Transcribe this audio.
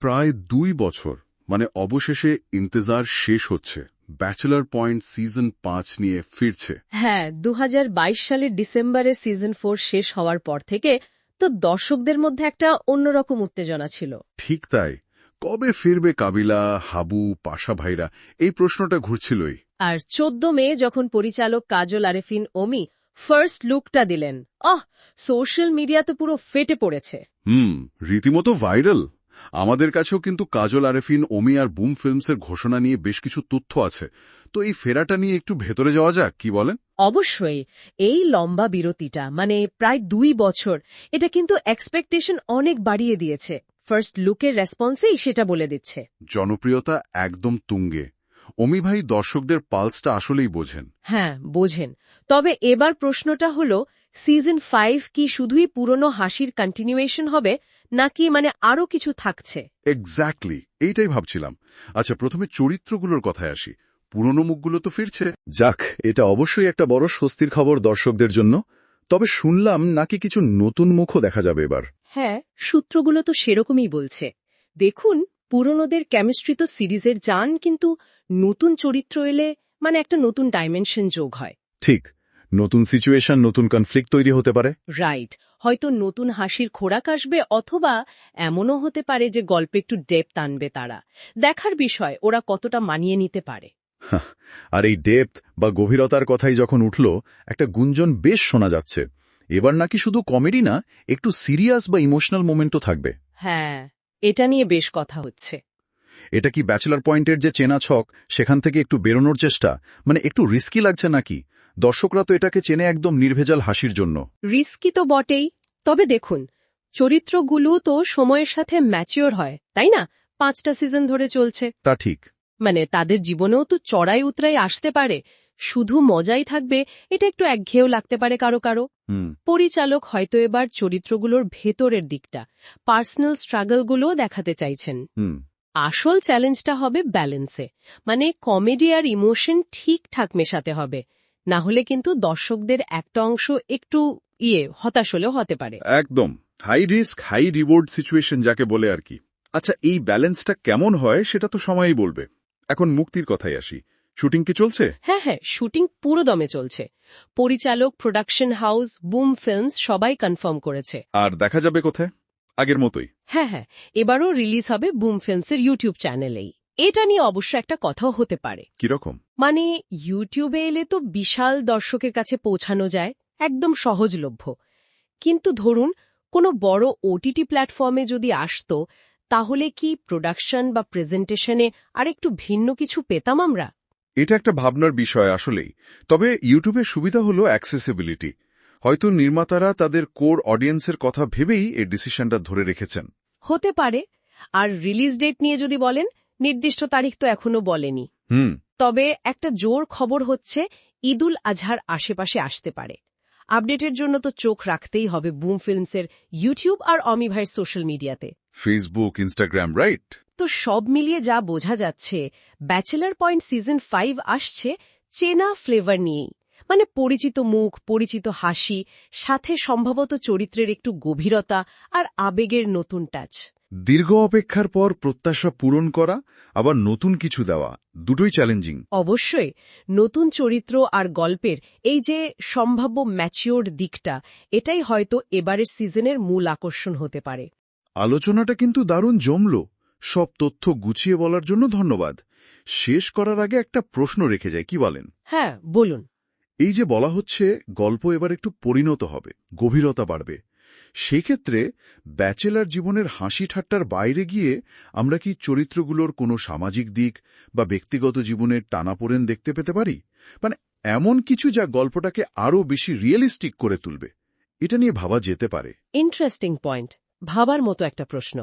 প্রায় 2 বছর, মানে অবশেষে ইন্তজার শেষ হচ্ছে। ব্যাচেলর পয়েন্ট সিজন 5 নিয়ে ফিরছে। হ্যাঁ, 2022 সালের ডিসেম্বরে সিজন 4 শেষ হওয়ার পর থেকে তো দর্শকদের মধ্যে একটা অন্যরকম উত্তেজনা ছিল। ঠিক তাই। কবে ফিরবে কাবিলা, হাবু, পাশা ভাইরা, এই প্রশ্নটা ঘুরছিলই। আর 14 মে যখন পরিচালক কাজল আরেফিন অমি ফার্স্ট লুকটা দিলেন, সোশ্যাল মিডিয়া তো পুরো ফেটে পড়েছে। রীতিমতো ভাইরাল। আমাদের কাছেও কিন্তু কাজল আরেফিন অমি আর বুম ফিল্মসের ঘোষণা নিয়ে বেশ কিছু তথ্য আছে। তো এই ফেরাটা নিয়ে একটু ভেতরে যাওয়া যাক, কি বলেন? অবশ্যই। এই লম্বা বিরতিটা, মানে প্রায় 2 বছর, এটা কিন্তু এক্সপেকটেশন অনেক বাড়িয়ে দিয়েছে। ফার্স্ট লুকের রেসপন্সেই সেটা বলে দিচ্ছে। জনপ্রিয়তা একদম তুঙ্গে। অমি ভাই দর্শকদের পালসটা আসলেই বোঝেন। হ্যাঁ, বোঝেন। তবে এবার প্রশ্নটা হলো, সিজন 5 কি শুধুই পুরনো হাসির কন্টিনিউয়েশন হবে, নাকি আরো কিছু থাকছে? এক্স্যাক্টলি, এইটাই ভাবছিলাম। আচ্ছা, প্রথমে চরিত্রগুলোর কথায় আসি। পুরনো মুখগুলো তো ফিরছে। যাক, এটা অবশ্যই একটা বড় স্বস্তির খবর দর্শকদের জন্য। তবে শুনলাম নাকি কিছু নতুন মুখও দেখা যাবে এবার। হ্যাঁ, সূত্রগুলো তো সেরকমই বলছে। দেখুন, পুরনোদের কেমিস্ট্রি তো সিরিজের জান, কিন্তু নতুন চরিত্র এলে একটা নতুন ডাইমেনশন যোগ হয়। ঠিক, নতুন সিচুয়েশন, নতুন কনফ্লিক্ট তৈরি হতে পারে। রাইট, হয়তো নতুন হাসির খোরাক আসবে, অথবা এমনও হতে পারে যে গল্পে একটু ডেপথ আনবে তারা। দেখার বিষয় ওরা কতটা মানিয়ে নিতে পারে। আর এই ডেপথ বা গভীরতার কথাই যখন উঠল, একটা গুঞ্জন বেশ শোনা যাচ্ছে। এবার নাকি শুধু কমেডি না, একটু সিরিয়াস বা ইমোশনাল মোমেন্টও থাকবে। হ্যাঁ, এটা নিয়ে বেশ কথা হচ্ছে। এটা কি ব্যাচেলর পয়েন্টের যে চেনা ছক, সেখান থেকে একটু বেরোনোর চেষ্টা? একটু রিস্কি লাগছে নাকি? দর্শকরা তো এটাকে চেনে একদম নির্ভেজাল হাসির জন্য। রিস্কি তো বটেই, তবে দেখুন, চরিত্রগুলো তো সময়ের সাথে ম্যাচিওর হয়, তাই না? 5টা সিজন ধরে চলছে। তা ঠিক। তাদের জীবনেও তো চড়াই উতরাই আসতে পারে। শুধু মজাই থাকবে, এটা একটু একঘেয়েও লাগতে পারে কারো কারো। পরিচালক হয়তো এবার চরিত্রগুলোর ভেতরের দিকটা, পার্সোনাল স্ট্রাগলগুলোও দেখাতে চাইছেন। আসল চ্যালেঞ্জটা হবে ব্যালেন্সে, কমেডি আর ইমোশন ঠিকঠাক মেশাতে হবে। না হলে কিন্তু দর্শকদের একটা অংশ একটু হতাশ হলেও হতে পারে। একদম high risk high reward situation যাকে বলে আর কি। আচ্ছা, এই ব্যালেন্সটা কেমন হয় সেটা তো সময়ই বলবে। এখন মুক্তির কথাই আসি। শুটিং কি চলছে? হ্যাঁ, শুটিং পুরো দমে চলছে। পরিচালক, প্রোডাকশন হাউস, বুম ফিল্মস সবাই কনফার্ম করেছে। আর দেখা যাবে কোথায়? আগের মতোই? হ্যাঁ, এবারও রিলিজ হবে বুম ফিল্মসের ইউটিউব চ্যানেলেই। এটা নিয়ে অবশ্য একটা কথাও হতে পারে। কিরকম? ইউটিউবে এলে তো বিশাল দর্শকের কাছে পৌঁছানো যায়, একদম সহজলভ্য। কিন্তু ধরুন, কোনো বড় ওটিটি প্ল্যাটফর্মে যদি আসতো, তাহলে কি প্রোডাকশন বা প্রেজেন্টেশনে আর একটু ভিন্ন কিছু পেতাম আমরা? এটা একটা ভাবনার বিষয় আসলেই। তবে ইউটিউবের সুবিধা হলো অ্যাক্সেসিবিলিটি। হয়তো নির্মাতারা তাদের কোর অডিয়েন্সের কথা ভেবেই এই ডিসিশনটা ধরে রেখেছেন। হতে পারে। আর রিলিজ ডেট নিয়ে যদি বলেন, নির্দিষ্ট তারিখ তো এখনো বলেনি। তবে একটা জোর খবর হচ্ছে, ঈদুল আজহার আশেপাশে আসতে পারে। আপডেটের জন্য তো চোখ রাখতেই হবে বুম ফিল্মসের ইউটিউব আর অমি ভাইয়ের সোশ্যাল মিডিয়াতে। Facebook, Instagram, right? তো সব মিলিয়ে যা বোঝা যাচ্ছে, ব্যাচেলর পয়েন্ট সিজন 5 আসছে চেনা ফ্লেভার নিয়েই। পরিচিত মুখ, পরিচিত হাসি, সাথে সম্ভবত চরিত্রের একটু গভীরতা আর আবেগের নতুন টাচ। দীর্ঘ অপেক্ষার পর প্রত্যাশা পূরণ করা, আবার নতুন কিছু দেওয়া, দুটোই চ্যালেঞ্জিং। অবশ্যই। নতুন চরিত্র আর গল্পের এই যে সম্ভাব্য ম্যাচিওর্ড দিকটা, এটাই হয়তো এবারের সিজনের মূল আকর্ষণ হতে পারে। আলোচনাটা কিন্তু দারুণ জমল। সব তথ্য গুছিয়ে বলার জন্য ধন্যবাদ। শেষ করার আগে একটা প্রশ্ন রেখে যায়, কি বলেন? হ্যাঁ, বলুন। এই যে বলা হচ্ছে গল্প এবার একটু পরিণত হবে, গভীরতা বাড়বে, সেক্ষেত্রে ব্যাচেলার জীবনের হাসি ঠাট্টার বাইরে গিয়ে আমরা কি চরিত্রগুলোর কোনো সামাজিক দিক বা ব্যক্তিগত জীবনের টানাপোড়েন দেখতে পেতে পারি? এমন কিছু যা গল্পটাকে আরও বেশি রিয়েলিস্টিক করে তুলবে। এটা নিয়ে ভাবা যেতে পারে। ইন্টারেস্টিং পয়েন্ট, ভাবার মতো একটা প্রশ্ন।